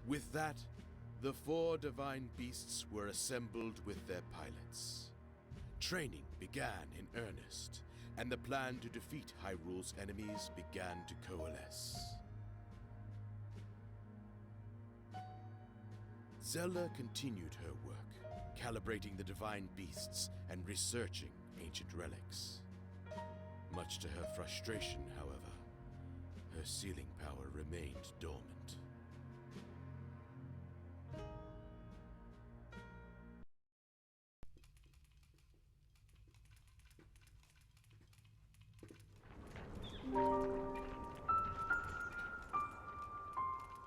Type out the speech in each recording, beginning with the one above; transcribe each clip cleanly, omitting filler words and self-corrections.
With that, the 4 divine beasts were assembled with their pilots. Training began in earnest, and the plan to defeat Hyrule's enemies began to coalesce. Zelda continued her work, calibrating the divine beasts and researching ancient relics. Much to her frustration, however, her sealing power remained dormant.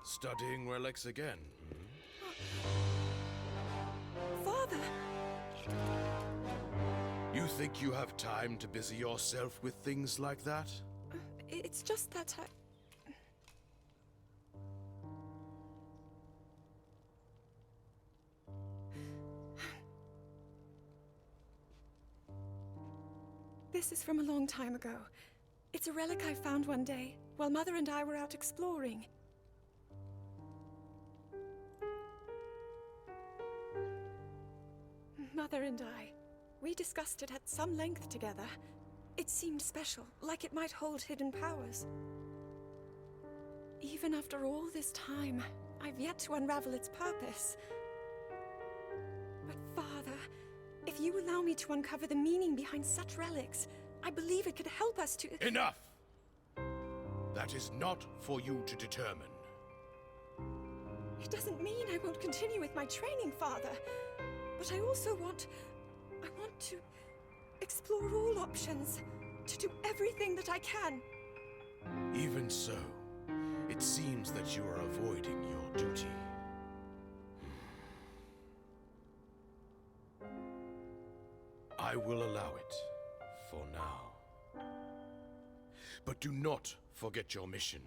Studying relics again, Father! You think you have time to busy yourself with things like that? It's just that This is from a long time ago. It's a relic I found one day, while Mother and I were out exploring. Mother and I, we discussed it at some length together. It seemed special, like it might hold hidden powers. Even after all this time, I've yet to unravel its purpose. But Father, if you allow me to uncover the meaning behind such relics, I believe it could help us to— Enough! That is not for you to determine. It doesn't mean I won't continue with my training, Father. But I also want to explore all options, to do everything that I can. Even so, it seems that you are avoiding your duty. I will allow it, for now. But do not forget your mission.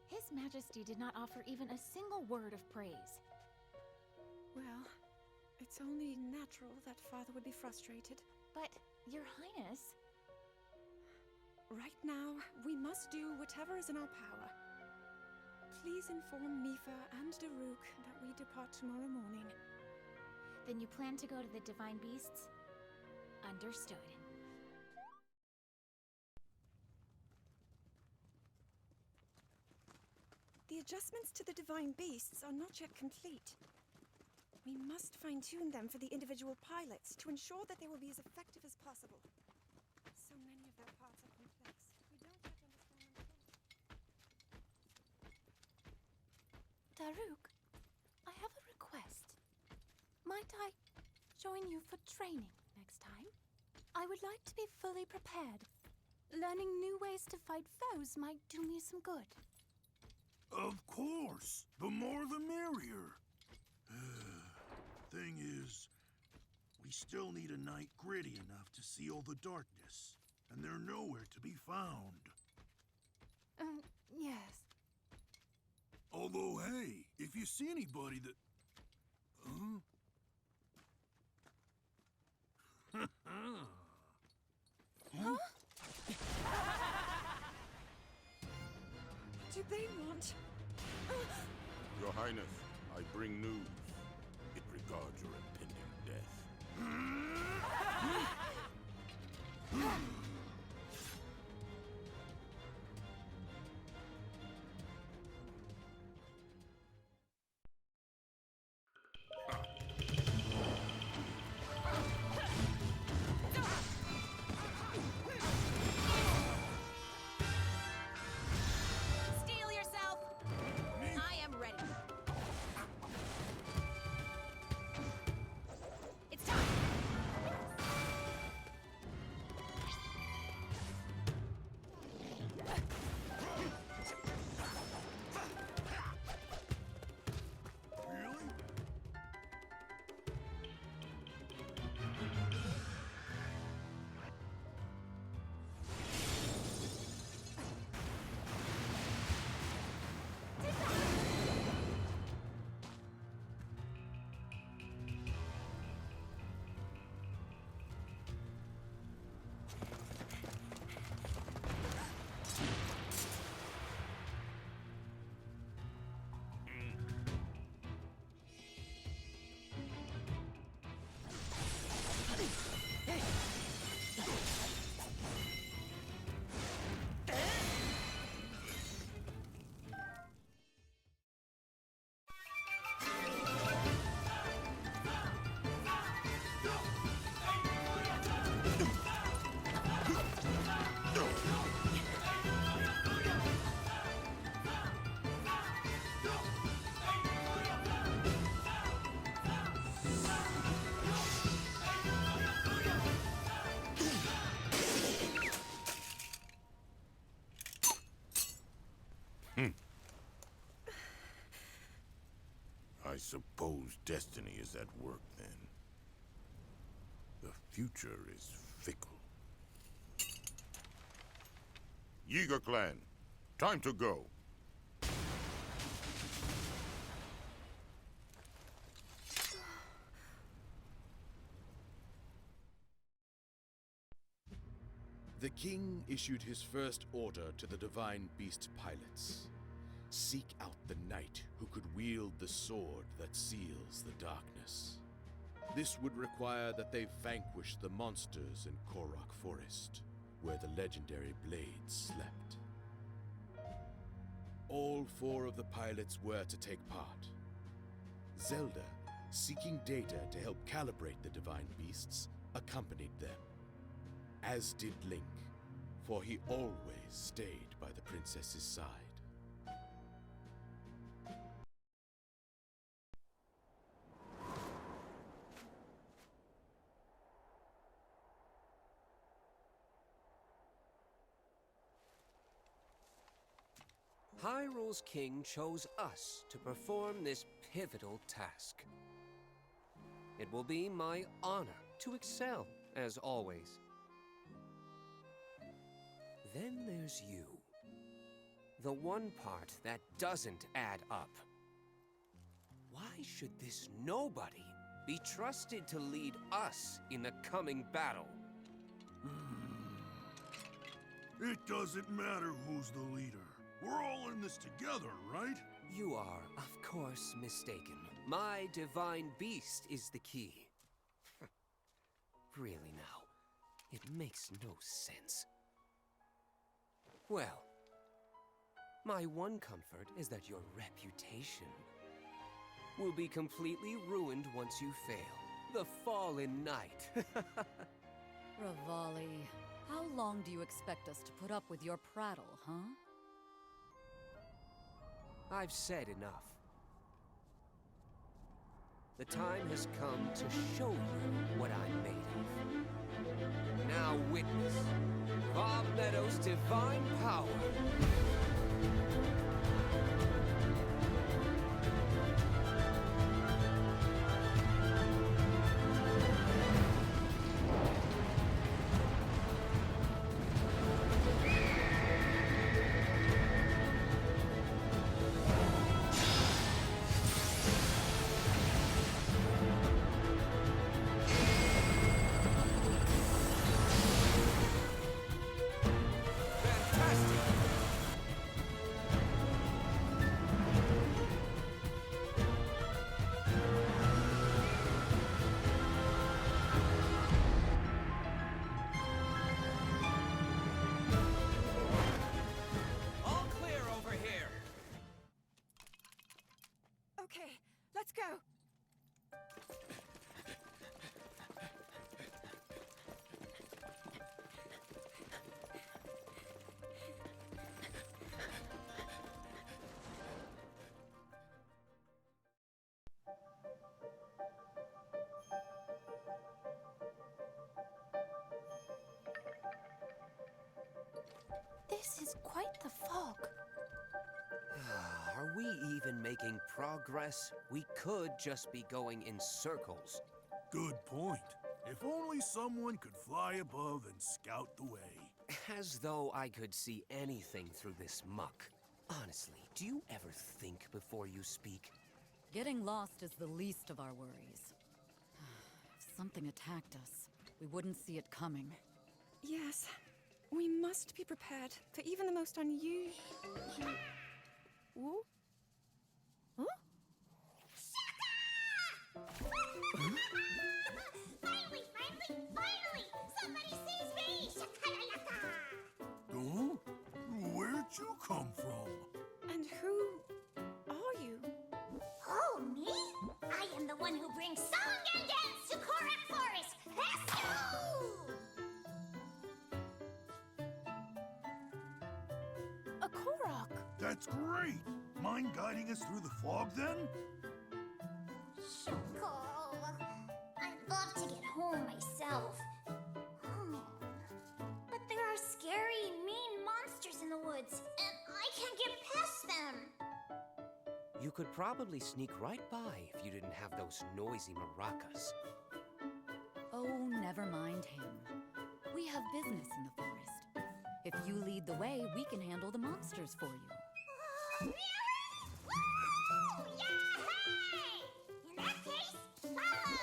His Majesty did not offer even a single word of praise. Well, it's only natural that Father would be frustrated. But, Your Highness... Right now, we must do whatever is in our power. Please inform Mipha and Daruk that we depart tomorrow morning. Then you plan to go to the Divine Beasts? Understood. The adjustments to the Divine Beasts are not yet complete. We must fine-tune them for the individual pilots to ensure that they will be as effective as possible. So many of their parts are complex. We don't yet understand them fully. Daruk, I have a request. Might I join you for training next time? I would like to be fully prepared. Learning new ways to fight foes might do me some good. Of course! The more the merrier! Thing is, we still need a night gritty enough to seal the darkness, and they're nowhere to be found. Yes. Although, hey, if you see anybody that... Huh? Do they want... Your Highness, I bring news. It regards your impending death. Steel yourself! I am ready. suppose destiny is at work then. The future is fickle. Yeager clan, time to go. The king issued his first order to the divine beast pilots. Seek out the knight who could wield the sword that seals the darkness. This would require that they vanquish the monsters in Korok Forest, where the legendary blades slept. All 4 of the pilots were to take part. Zelda, seeking data to help calibrate the divine beasts, accompanied them. As did Link, for he always stayed by the princess's side. Hyrule's king chose us to perform this pivotal task. It will be my honor to excel, as always. Then there's you. The one part that doesn't add up. Why should this nobody be trusted to lead us in the coming battle? It doesn't matter who's the leader. We're all in this together, right? You are, of course, mistaken. My divine beast is the key. Really now, it makes no sense. Well, my one comfort is that your reputation will be completely ruined once you fail. The fallen knight. Rivali, how long do you expect us to put up with your prattle, huh? I've said enough. The time has come to show you what I'm made of. Now witness Bob Meadows' divine power. Okay, let's go. This is quite the fog. Are we even making progress? We could just be going in circles. Good point. If only someone could fly above and scout the way. As though I could see anything through this muck. Honestly, do you ever think before you speak? Getting lost is the least of our worries. If something attacked us, we wouldn't see it coming. Yes, we must be prepared for even the most unusual... Whoa? Huh? Finally! Somebody sees me! Shakalaka! Oh? Where'd you come from? And who are you? Oh, me? I am the one who brings song and dance to Korok Forest! Let's go! A Korok! That's great! Mind guiding us through the fog, then? Shoko. I'd love to get home myself. But there are scary, mean monsters in the woods, and I can't get past them. You could probably sneak right by if you didn't have those noisy maracas. Oh, never mind him. We have business in the forest. If you lead the way, we can handle the monsters for you. Really? Woo! Yay! In that case, follow!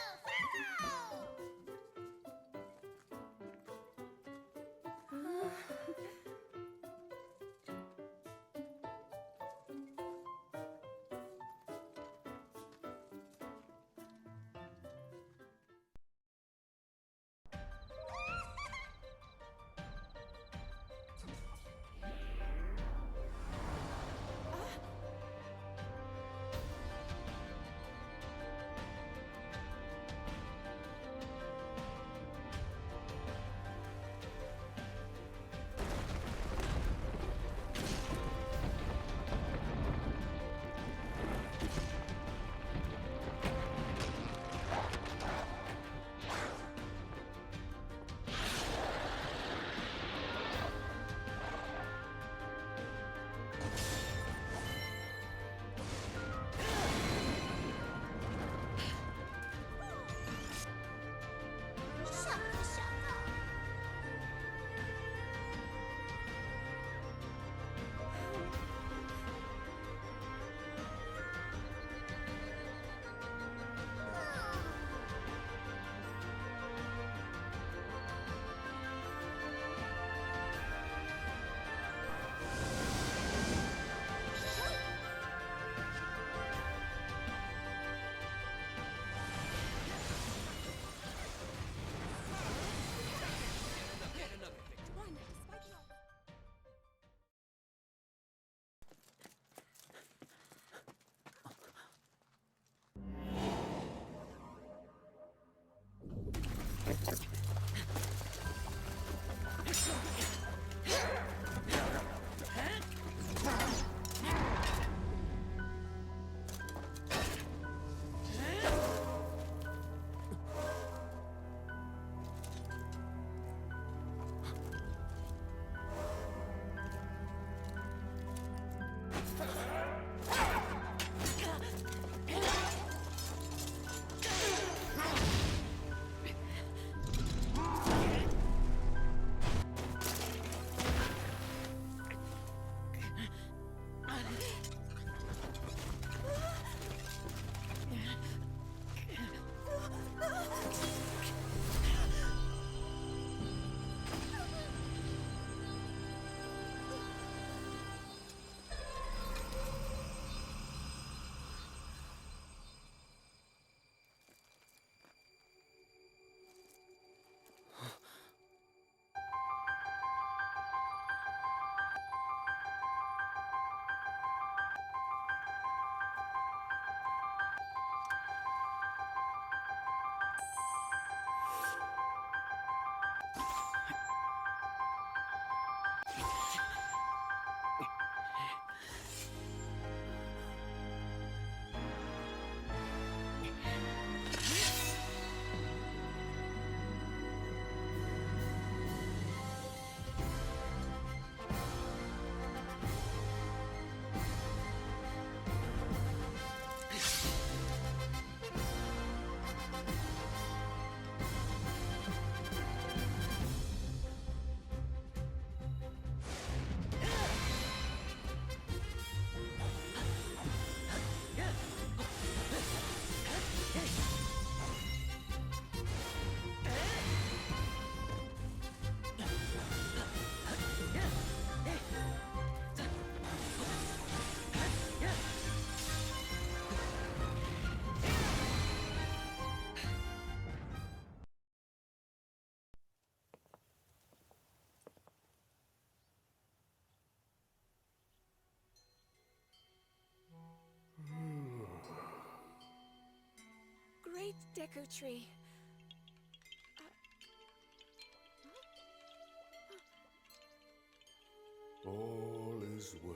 Shaka, shaka. One, despite the odds. Great Deku Tree. All is well.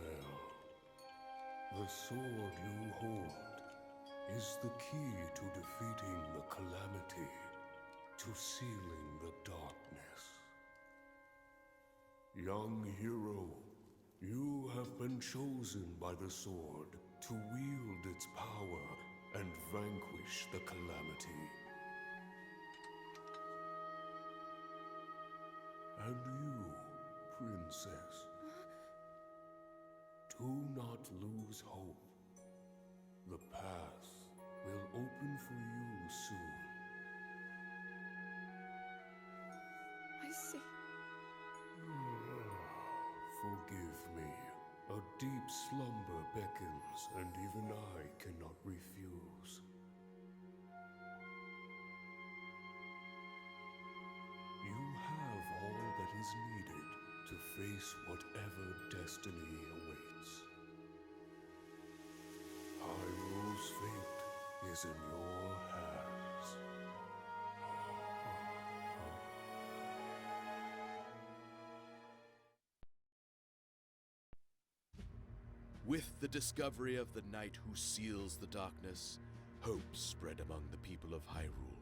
The sword you hold is the key to defeating the calamity, to sealing the darkness. Young hero, you have been chosen by the sword to wield its power and vanquish the calamity. And you, princess, do not lose hope. The path will open for you soon. I see. Forgive me. A deep slumber beckons, and even I cannot refuse. You have all that is needed to face whatever destiny awaits. Hyrule's fate is in your hands. With the discovery of the knight who seals the darkness, hope spread among the people of Hyrule.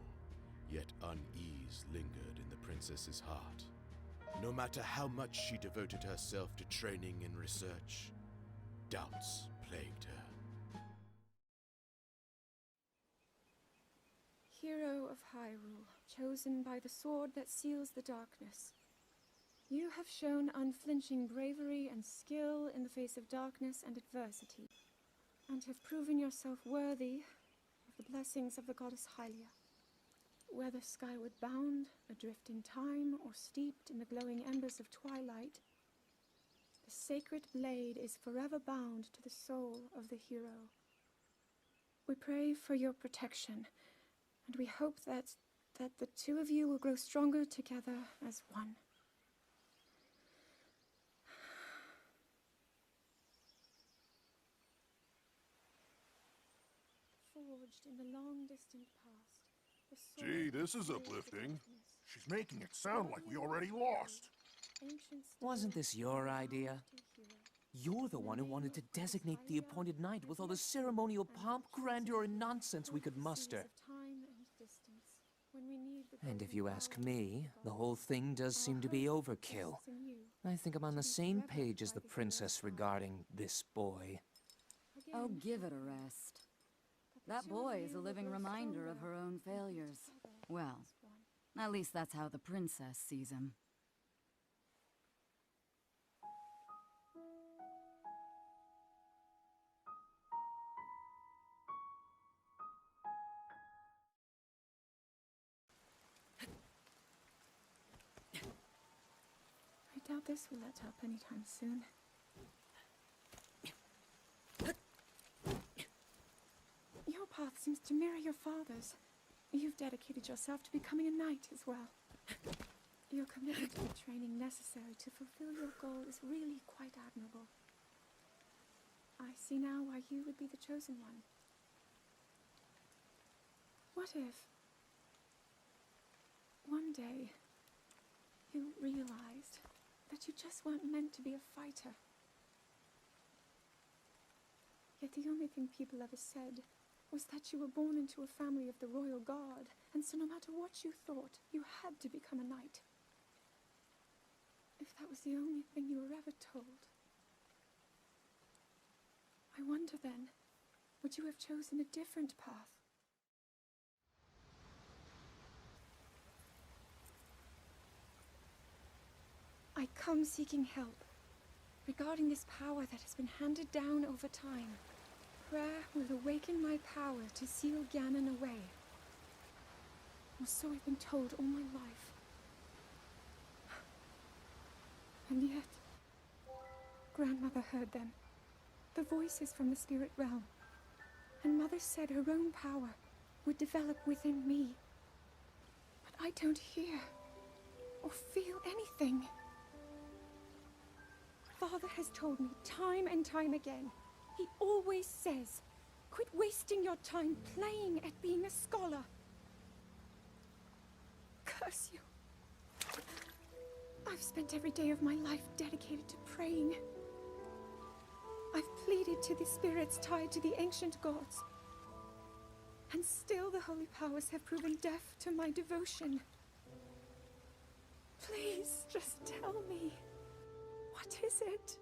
Yet unease lingered in the princess's heart. No matter how much she devoted herself to training and research, doubts plagued her. Hero of Hyrule, chosen by the sword that seals the darkness. You have shown unflinching bravery and skill in the face of darkness and adversity, and have proven yourself worthy of the blessings of the goddess Hylia. Whether skyward bound, adrift in time, or steeped in the glowing embers of twilight, the sacred blade is forever bound to the soul of the hero. We pray for your protection, and we hope that the two of you will grow stronger together as one. Forged in the long distant past. The sword Gee, this is that seals the uplifting. darkness. She's making it sound like we already lost. Ancient Wasn't this your stories idea? to hero. You're the one who wanted to designate the appointed knight with all the ceremonial pomp, grandeur, and nonsense we could muster. Seas of time and distance, when we need the And if golden you ask power me, of the gods. whole thing does Our seem to be hope overkill. rests in you, I think I'm on to the be same reverenced page as by the the hero princess of God. regarding this boy. Oh, Again, give it a I pray rest. that the That two of boy you is a will living grow reminder of stronger her own and be failures. together Well, as one. at least that's how the princess sees him. I doubt this will let up anytime soon. Your path seems to mirror your father's. You've dedicated yourself to becoming a knight as well. Your commitment to the training necessary to fulfill your goal is really quite admirable. I see now why you would be the chosen one. What if one day you realized that you just weren't meant to be a fighter? Yet the only thing people ever said was that you were born into a family of the royal guard, and so no matter what you thought, you had to become a knight. If that was the only thing you were ever told. I wonder then, would you have chosen a different path? I come seeking help regarding this power that has been handed down over time. Prayer will awaken my power to seal Ganon away. Or so I've been told all my life. And yet, Grandmother heard them. The voices from the spirit realm. And Mother said her own power would develop within me. But I don't hear or feel anything. Father has told me time and time again. He always says, quit wasting your time playing at being a scholar. Curse you. I've spent every day of my life dedicated to praying. I've pleaded to the spirits tied to the ancient gods. And still the holy powers have proven deaf to my devotion. Please, just tell me. What is it?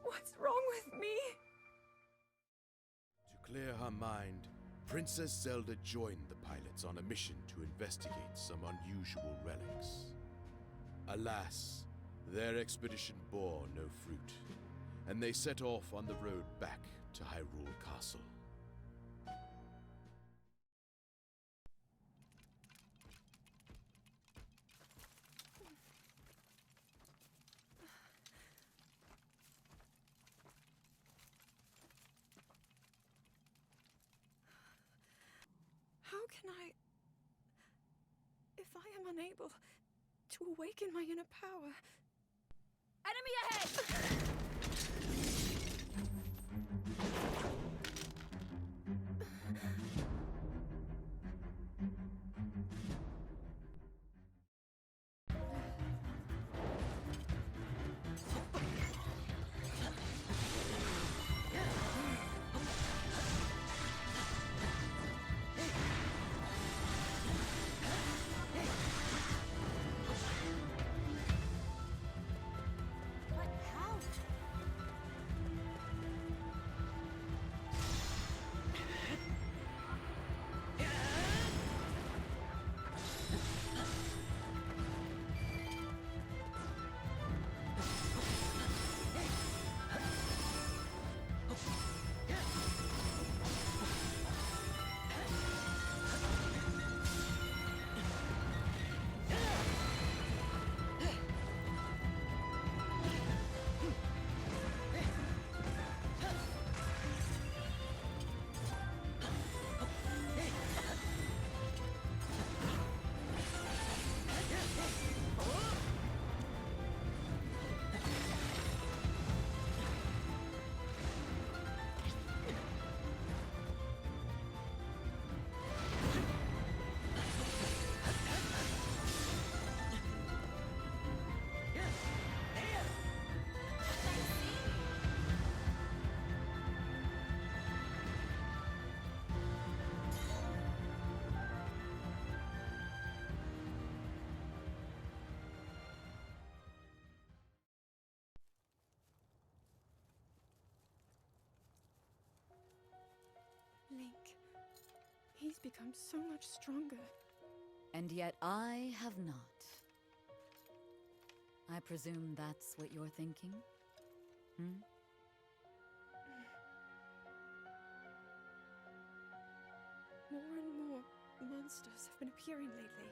What's wrong with me? clear her mind, Princess Zelda joined the pilots on a mission to investigate some unusual relics. Alas, their expedition bore no fruit, and they set off on the road back to Hyrule Castle. How can I... If I am unable to awaken my inner power... Enemy ahead! Link. He's become so much stronger. And yet I have not. I presume that's what you're thinking? Hmm? More and more monsters have been appearing lately.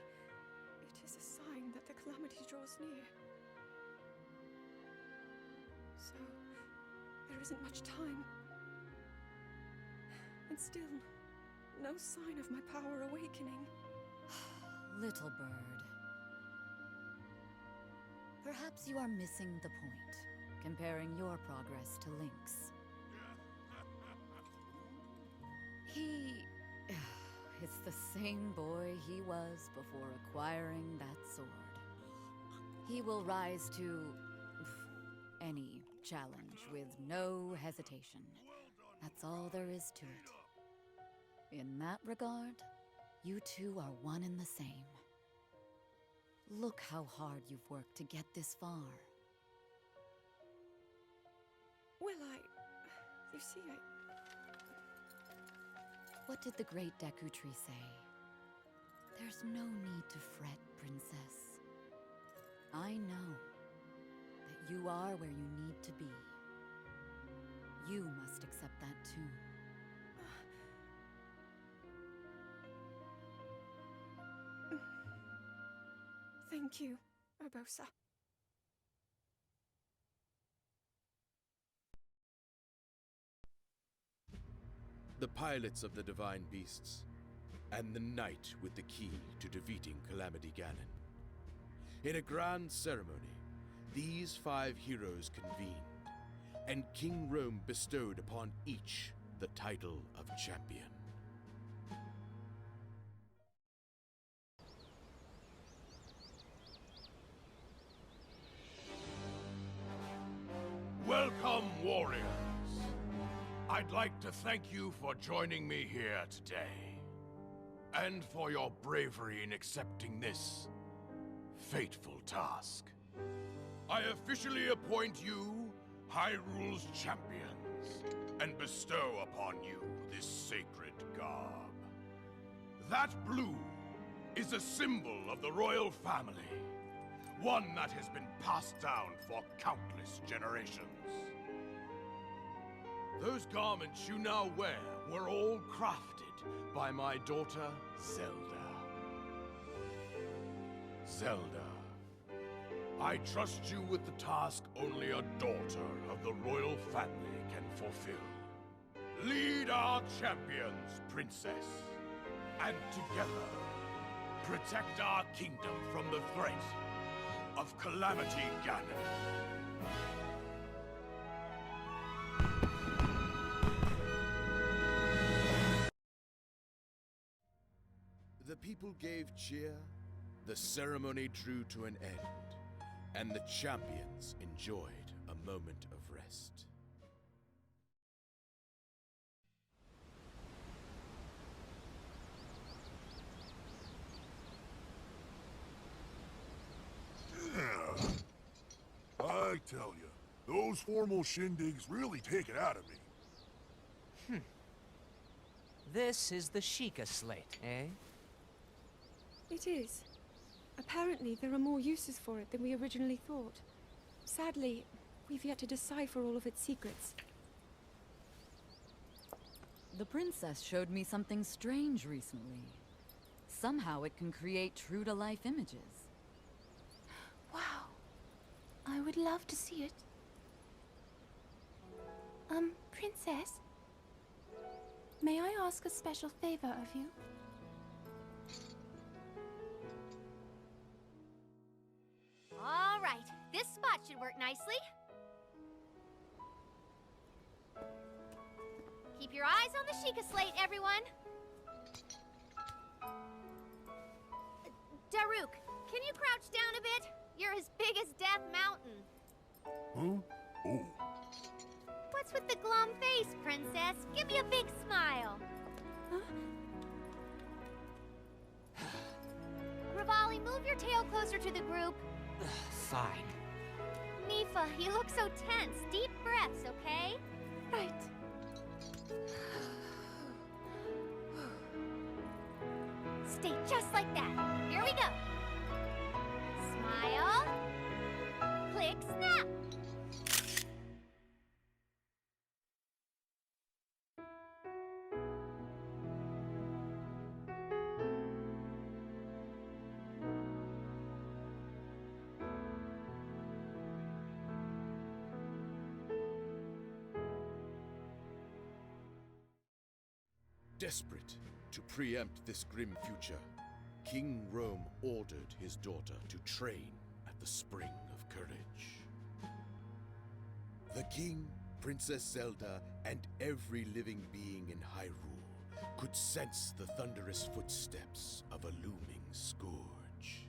It is a sign that the calamity draws near. So, there isn't much time. And still, no sign of my power awakening. Little bird. Perhaps you are missing the point, comparing your progress to Link's. It's the same boy he was before acquiring that sword. He will rise to any challenge with no hesitation. That's all there is to it. In that regard, you two are one and the same. Look how hard you've worked to get this far. Well, you see, What did the great Deku Tree say? There's no need to fret, princess. I know that you are where you need to be. You must accept that too. Thank you, Urbosa. The pilots of the divine beasts, and the knight with the key to defeating Calamity Ganon. In a grand ceremony, these 5 heroes convened, and King Rome bestowed upon each the title of champion. Welcome, warriors. I'd like to thank you for joining me here today, and for your bravery in accepting this fateful task. I officially appoint you Hyrule's champions, and bestow upon you this sacred garb. That blue is a symbol of the royal family, one that has been passed down for countless generations. Those garments you now wear were all crafted by my daughter, Zelda. Zelda, I trust you with the task only a daughter of the royal family can fulfill. Lead our champions, Princess, and together, protect our kingdom from the threat of Calamity Ganon. The people gave cheer, the ceremony drew to an end, and the champions enjoyed a moment of rest. I tell you, those formal shindigs really take it out of me. This is the Sheikah slate, eh? It is. Apparently, there are more uses for it than we originally thought. Sadly, we've yet to decipher all of its secrets. The princess showed me something strange recently. Somehow it can create true-to-life images. Wow. I would love to see it. Princess? May I ask a special favor of you? All right, this spot should work nicely. Keep your eyes on the Sheikah slate, everyone. Daruk, can you crouch down a bit? You're as big as Death Mountain. Huh? Oh. What's with the glum face, Princess? Give me a big smile. Huh? Rivali, move your tail closer to the group. Fine. Nifa, you look so tense. Deep breaths, okay? Right. Stay just like that. Here we go. Smile. Click, snap. Desperate to preempt this grim future, King Rome ordered his daughter to train at the Spring of Courage. The king, Princess Zelda, and every living being in Hyrule could sense the thunderous footsteps of a looming scourge.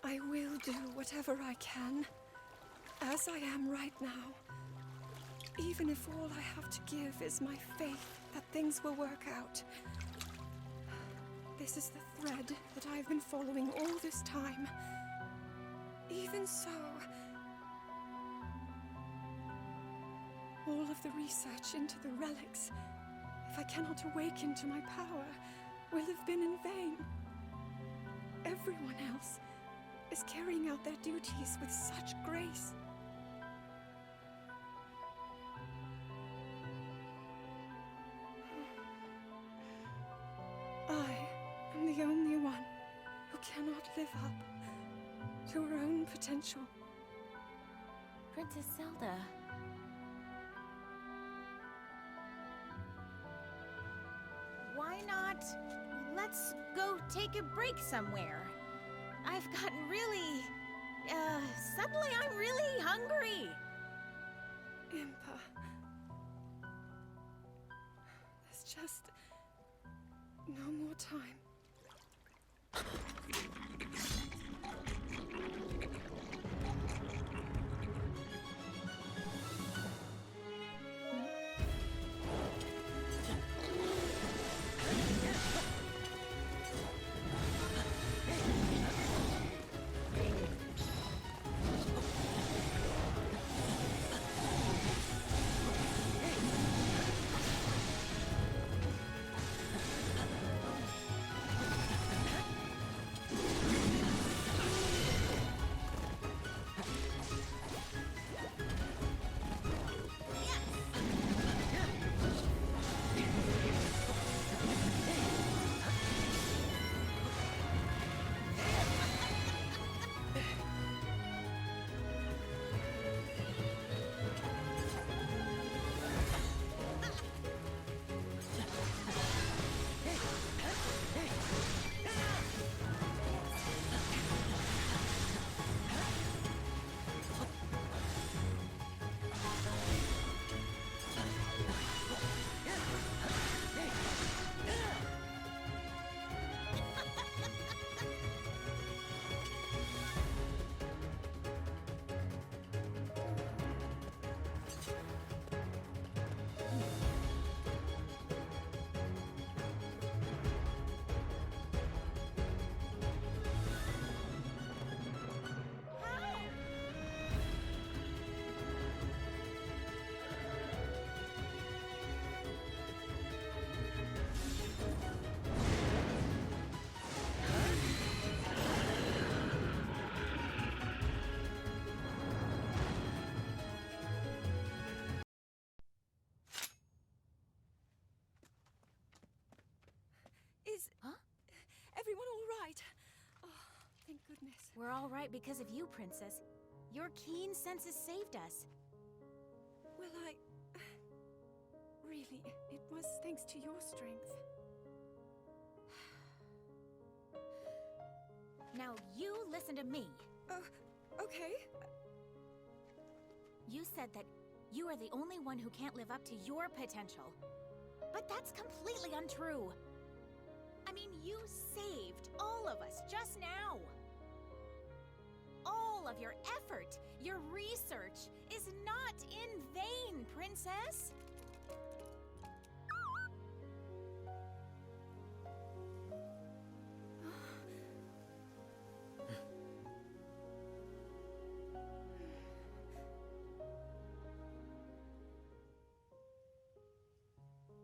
I will do whatever I can, as I am right now. Even if all I have to give is my faith that things will work out. This is the thread that I've been following all this time. Even so, all of the research into the relics, if I cannot awaken to my power, will have been in vain. Everyone else is carrying out their duties with such grace. I am the only one who cannot live up to her own potential. Princess Zelda. Why not? Let's go take a break somewhere. I've gotten really... suddenly I'm really hungry. Impa. There's just no more time. We're all right because of you, Princess. Your keen senses saved us. Well, really, it was thanks to your strength. Now you listen to me. Okay. You said that you are the only one who can't live up to your potential. But that's completely untrue. I mean, you saved all of us just now. All of your effort, your research, is not in vain, Princess.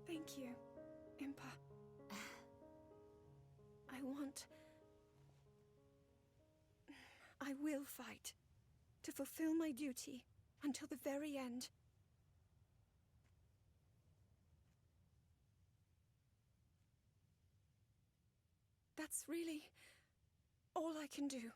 Thank you, Impa. I will fight to fulfill my duty until the very end. That's really all I can do.